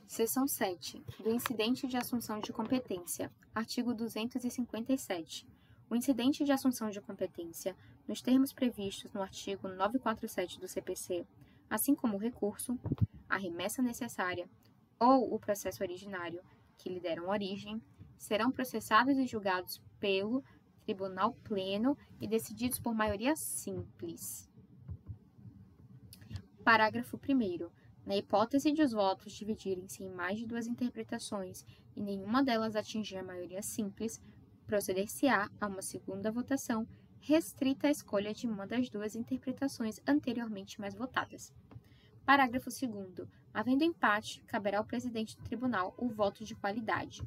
Seção 7. Do incidente de assunção de competência. Artigo 257. O incidente de assunção de competência, nos termos previstos no artigo 947 do CPC, assim como o recurso, a remessa necessária ou o processo originário que lhe deram origem, serão processados e julgados pelo Tribunal Pleno e decididos por maioria simples. Parágrafo 1º. Na hipótese de os votos dividirem-se em mais de duas interpretações e nenhuma delas atingir a maioria simples, proceder-se-á a uma segunda votação restrita à escolha de uma das duas interpretações anteriormente mais votadas. Parágrafo 2º. Havendo empate, caberá ao presidente do tribunal o voto de qualidade.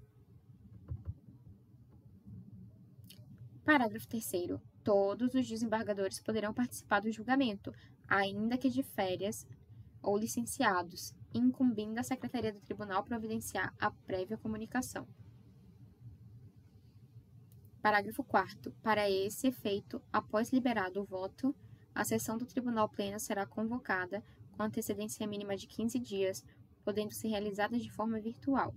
Parágrafo 3º. Todos os desembargadores poderão participar do julgamento, ainda que de férias ou licenciados, incumbindo a Secretaria do Tribunal providenciar a prévia comunicação. Parágrafo 4º. Para esse efeito, após liberado o voto, a sessão do Tribunal Pleno será convocada com antecedência mínima de 15 dias, podendo ser realizada de forma virtual.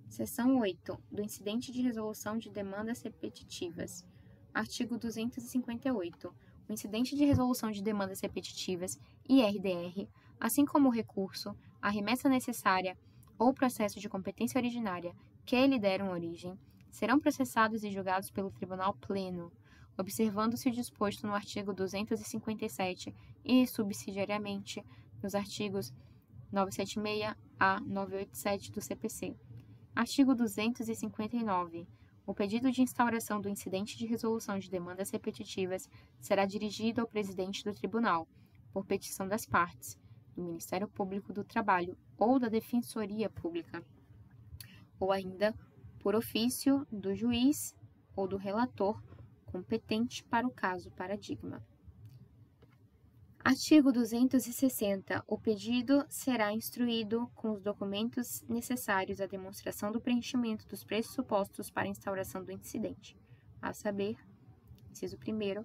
Seção 8. Do incidente de resolução de demandas repetitivas. Artigo 258. O incidente de resolução de demandas repetitivas, IRDR, assim como o recurso, a remessa necessária ou processo de competência originária que lhe deram origem, serão processados e julgados pelo Tribunal Pleno, observando-se o disposto no artigo 257 e, subsidiariamente, nos artigos 976 a 987 do CPC. Artigo 259. O pedido de instauração do incidente de resolução de demandas repetitivas será dirigido ao presidente do tribunal, por petição das partes, do Ministério Público do Trabalho ou da Defensoria Pública, ou ainda por ofício do juiz ou do relator competente para o caso paradigma. Artigo 260. O pedido será instruído com os documentos necessários à demonstração do preenchimento dos pressupostos para a instauração do incidente, a saber, inciso 1º,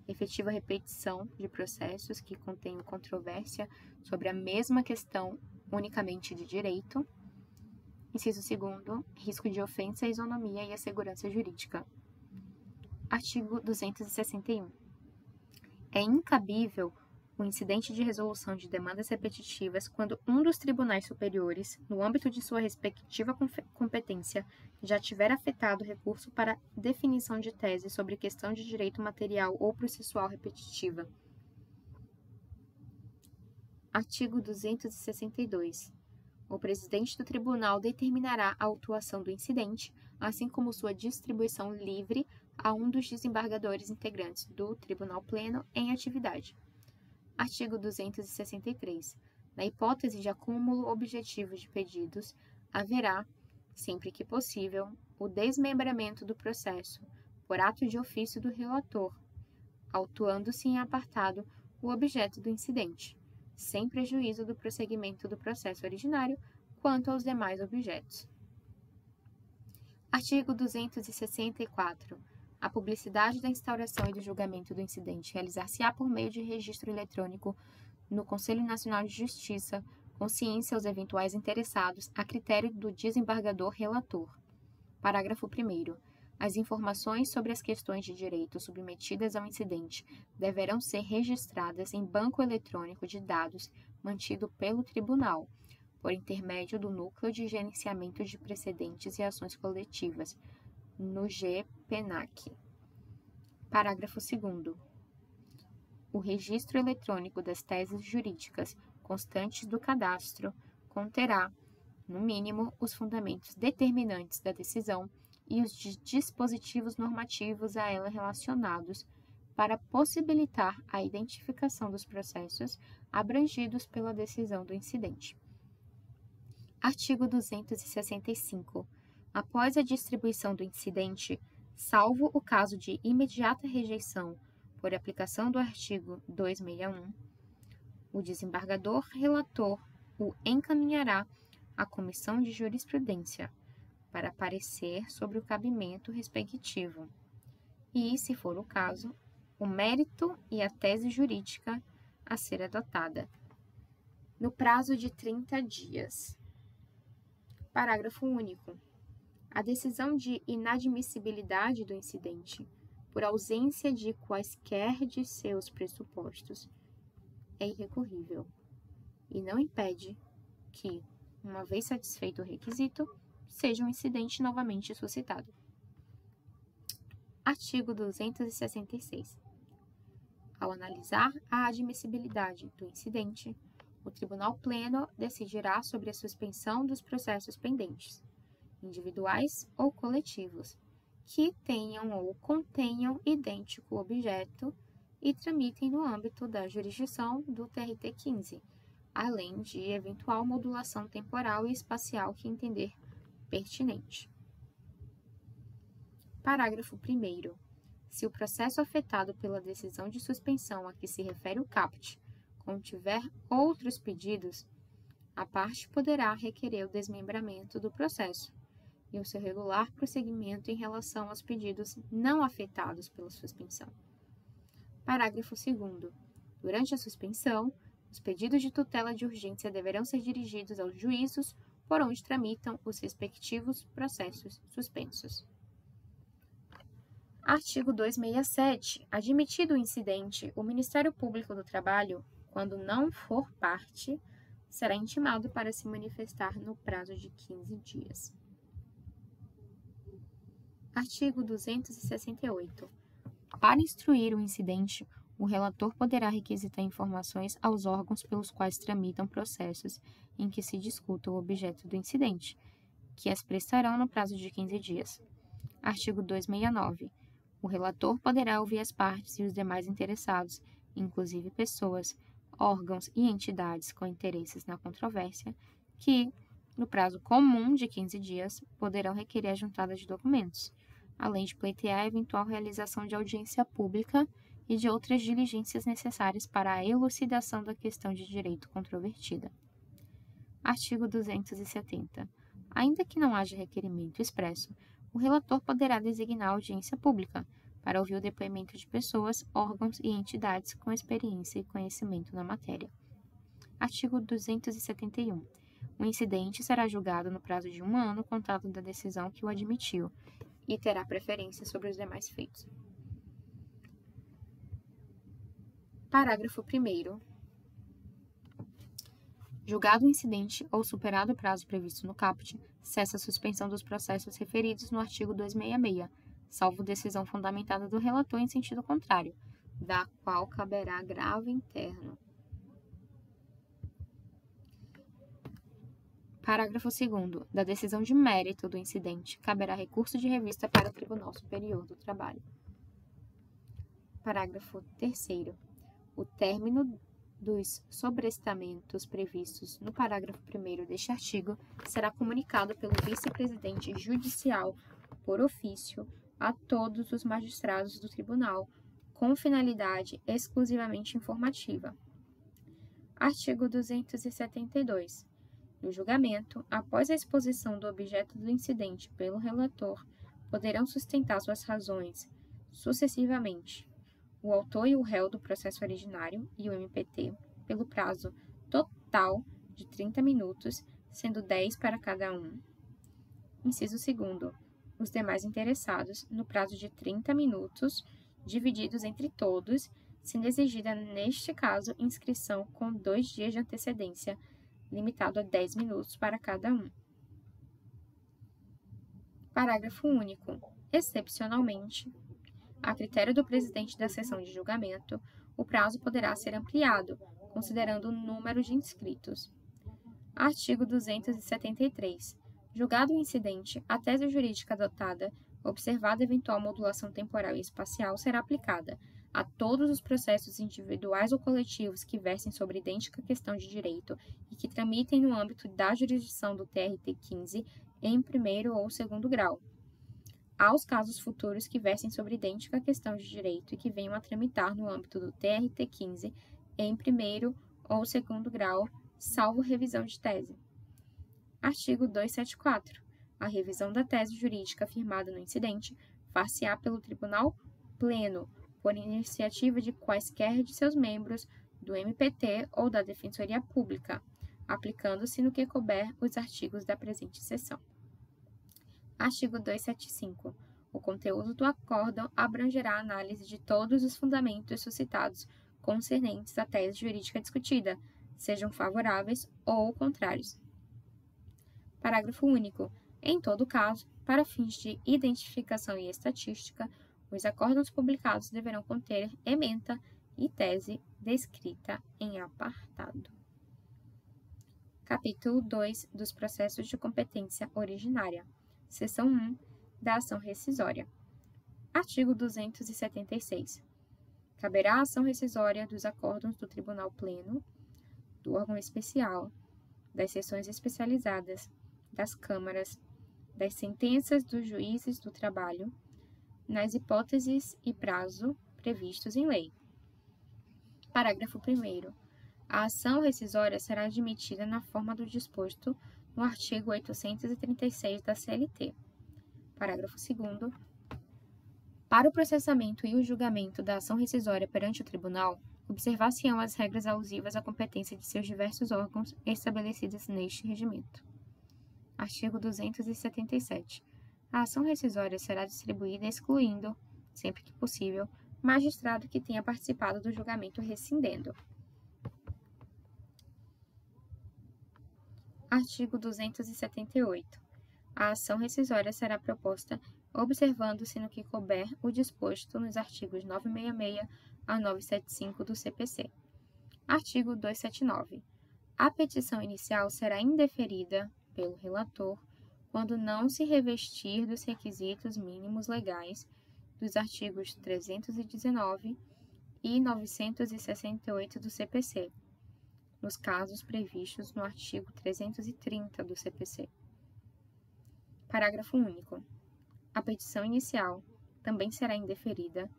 efetiva repetição de processos que contenham controvérsia sobre a mesma questão unicamente de direito, inciso 2º, risco de ofensa à isonomia e à segurança jurídica. Artigo 261. É incabível o incidente de resolução de demandas repetitivas quando um dos tribunais superiores, no âmbito de sua respectiva competência, já tiver afetado recurso para definição de tese sobre questão de direito material ou processual repetitiva. Artigo 262. O presidente do tribunal determinará a autuação do incidente, assim como sua distribuição livre a um dos desembargadores integrantes do Tribunal Pleno em atividade. Artigo 263. Na hipótese de acúmulo objetivo de pedidos, haverá, sempre que possível, o desmembramento do processo, por ato de ofício do relator, autuando-se em apartado o objeto do incidente, sem prejuízo do prosseguimento do processo originário quanto aos demais objetos. Artigo 264. A publicidade da instauração e do julgamento do incidente realizar-se-á por meio de registro eletrônico no Conselho Nacional de Justiça, com ciência aos eventuais interessados, a critério do desembargador relator. Parágrafo 1º. As informações sobre as questões de direito submetidas ao incidente deverão ser registradas em banco eletrônico de dados mantido pelo Tribunal, por intermédio do Núcleo de Gerenciamento de Precedentes e Ações Coletivas, no GPENAC. Parágrafo 2º. O registro eletrônico das teses jurídicas constantes do cadastro conterá, no mínimo, os fundamentos determinantes da decisão e os dispositivos normativos a ela relacionados para possibilitar a identificação dos processos abrangidos pela decisão do incidente. Artigo 265. Após a distribuição do incidente, salvo o caso de imediata rejeição por aplicação do artigo 261, o desembargador relator o encaminhará à Comissão de Jurisprudência para parecer sobre o cabimento respectivo e, se for o caso, o mérito e a tese jurídica a ser adotada, no prazo de 30 dias. Parágrafo único. A decisão de inadmissibilidade do incidente, por ausência de quaisquer de seus pressupostos, é irrecorrível e não impede que, uma vez satisfeito o requisito, seja um incidente novamente suscitado. Artigo 266. Ao analisar a admissibilidade do incidente, o Tribunal Pleno decidirá sobre a suspensão dos processos pendentes, individuais ou coletivos, que tenham ou contenham idêntico objeto e tramitem no âmbito da jurisdição do TRT-15, além de eventual modulação temporal e espacial que entender pertinente. Parágrafo 1º. Se o processo afetado pela decisão de suspensão a que se refere o caput contiver outros pedidos, a parte poderá requerer o desmembramento do processo e o seu regular prosseguimento em relação aos pedidos não afetados pela suspensão. Parágrafo 2º. Durante a suspensão, os pedidos de tutela de urgência deverão ser dirigidos aos juízos por onde tramitam os respectivos processos suspensos. Artigo 267. Admitido o incidente, o Ministério Público do Trabalho, quando não for parte, será intimado para se manifestar no prazo de 15 dias. Artigo 268. Para instruir o incidente, o relator poderá requisitar informações aos órgãos pelos quais tramitam processos em que se discuta o objeto do incidente, que as prestarão no prazo de 15 dias. Artigo 269. O relator poderá ouvir as partes e os demais interessados, inclusive pessoas, órgãos e entidades com interesses na controvérsia, que, no prazo comum de 15 dias, poderão requerer a juntada de documentos, além de pleitear a eventual realização de audiência pública e de outras diligências necessárias para a elucidação da questão de direito controvertida. Artigo 270. Ainda que não haja requerimento expresso, o relator poderá designar audiência pública para ouvir o depoimento de pessoas, órgãos e entidades com experiência e conhecimento na matéria. Artigo 271. O incidente será julgado no prazo de 1 ano contado da decisão que o admitiu e terá preferência sobre os demais feitos. Parágrafo 1º. Julgado o incidente ou superado o prazo previsto no caput, cessa a suspensão dos processos referidos no artigo 266, salvo decisão fundamentada do relator em sentido contrário, da qual caberá agravo interno. Parágrafo 2º. Da decisão de mérito do incidente, caberá recurso de revista para o Tribunal Superior do Trabalho. Parágrafo 3º. O término dos sobrestamentos previstos no parágrafo 1º deste artigo será comunicado pelo vice-presidente judicial por ofício a todos os magistrados do tribunal, com finalidade exclusivamente informativa. Artigo 272. No julgamento, após a exposição do objeto do incidente pelo relator, poderão sustentar suas razões, sucessivamente, o autor e o réu do processo originário e o MPT, pelo prazo total de 30 minutos, sendo 10 para cada um. Inciso 2º. Os demais interessados, no prazo de 30 minutos, divididos entre todos, sendo exigida, neste caso, inscrição com 2 dias de antecedência, limitado a 10 minutos para cada um. Parágrafo único. Excepcionalmente, a critério do presidente da sessão de julgamento, o prazo poderá ser ampliado, considerando o número de inscritos. Artigo 273. Julgado o incidente, a tese jurídica adotada, observada eventual modulação temporal e espacial, será aplicada a todos os processos individuais ou coletivos que versem sobre idêntica questão de direito e que tramitem no âmbito da jurisdição do TRT-15 em primeiro ou segundo grau, aos casos futuros que versem sobre idêntica questão de direito e que venham a tramitar no âmbito do TRT-15 em primeiro ou segundo grau, salvo revisão de tese. Artigo 274. A revisão da tese jurídica firmada no incidente far-se-á pelo Tribunal Pleno, por iniciativa de quaisquer de seus membros, do MPT ou da Defensoria Pública, aplicando-se no que couber os artigos da presente seção. Artigo 275. O conteúdo do acórdão abrangerá a análise de todos os fundamentos suscitados concernentes à tese jurídica discutida, sejam favoráveis ou contrários. Parágrafo único. Em todo caso, para fins de identificação e estatística, os acórdãos publicados deverão conter ementa e tese descrita em apartado. Capítulo 2 dos processos de competência originária. Seção 1 da ação rescisória. Artigo 276. Caberá a ação rescisória dos acórdãos do Tribunal Pleno, do órgão especial, das seções especializadas, das câmaras, das sentenças dos juízes do trabalho, nas hipóteses e prazo previstos em lei. Parágrafo 1º. A ação rescisória será admitida na forma do disposto no artigo 836 da CLT. Parágrafo 2º. Para o processamento e o julgamento da ação rescisória perante o tribunal, observar-se-ão as regras alusivas à competência de seus diversos órgãos estabelecidas neste regimento. Artigo 277. A ação rescisória será distribuída excluindo, sempre que possível, magistrado que tenha participado do julgamento rescindendo. Artigo 278. A ação rescisória será proposta observando-se no que couber o disposto nos artigos 966 a 975 do CPC. Artigo 279. A petição inicial será indeferida pelo relator quando não se revestir dos requisitos mínimos legais dos artigos 319 e 968 do CPC, nos casos previstos no artigo 330 do CPC. Parágrafo único. A petição inicial também será indeferida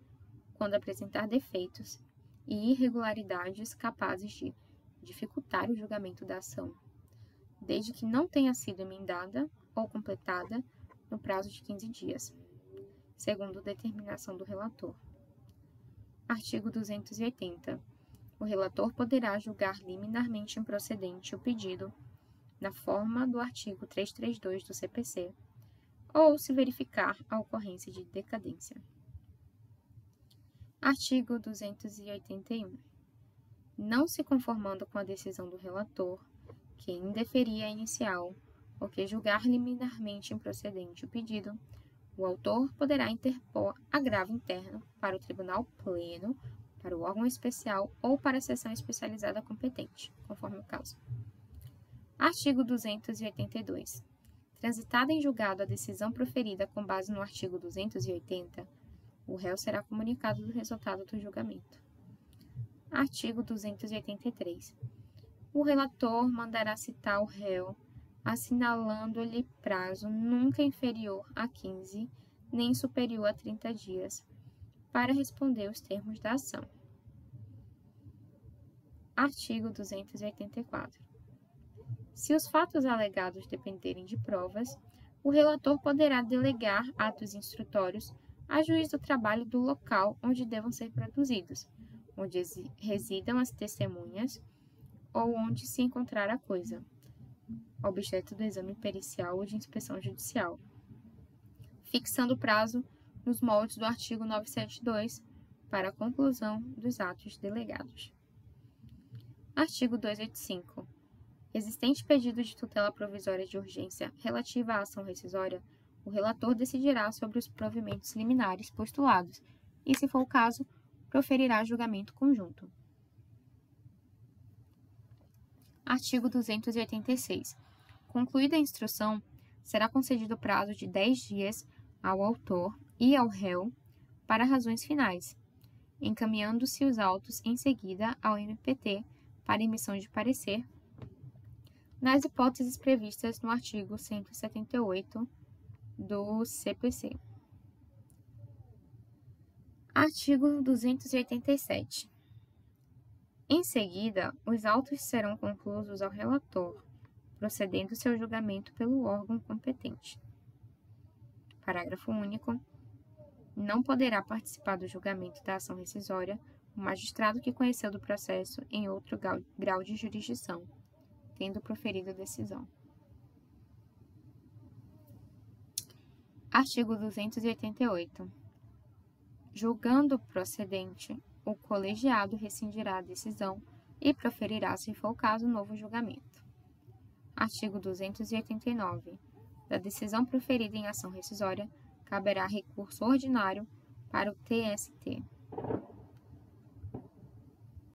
quando apresentar defeitos e irregularidades capazes de dificultar o julgamento da ação, desde que não tenha sido emendada ou completada no prazo de 15 dias, segundo determinação do relator. Artigo 280. O relator poderá julgar liminarmente improcedente o pedido, na forma do artigo 332 do CPC, ou se verificar a ocorrência de decadência. Artigo 281. Não se conformando com a decisão do relator, que indeferir a inicial ou que julgar liminarmente improcedente o pedido, o autor poderá interpor agravo interno para o Tribunal Pleno, para o órgão especial ou para a seção especializada competente, conforme o caso. Artigo 282. Transitada em julgado a decisão proferida com base no artigo 280, o réu será comunicado do resultado do julgamento. Artigo 283. O relator mandará citar o réu, assinalando-lhe prazo nunca inferior a 15, nem superior a 30 dias, para responder os termos da ação. Artigo 284. Se os fatos alegados dependerem de provas, o relator poderá delegar atos instrutórios a juiz do trabalho do local onde devam ser produzidos, onde residam as testemunhas ou onde se encontrar a coisa, objeto do exame pericial ou de inspeção judicial, fixando o prazo nos moldes do artigo 972 para a conclusão dos atos delegados. Artigo 285. Existente pedido de tutela provisória de urgência relativa à ação rescisória, o relator decidirá sobre os provimentos liminares postulados e, se for o caso, proferirá julgamento conjunto. Artigo 286. Concluída a instrução, será concedido prazo de 10 dias ao autor e ao réu para razões finais, encaminhando-se os autos em seguida ao MPT para emissão de parecer, nas hipóteses previstas no artigo 178 do CPC. Artigo 287. Em seguida, os autos serão conclusos ao relator, procedendo seu julgamento pelo órgão competente. Parágrafo único. Não poderá participar do julgamento da ação rescisória o magistrado que conheceu do processo em outro grau de jurisdição, tendo proferido a decisão. Artigo 288. Julgando procedente, o colegiado rescindirá a decisão e proferirá, se for o caso, novo julgamento. Artigo 289. Da decisão proferida em ação rescisória, caberá recurso ordinário para o TST.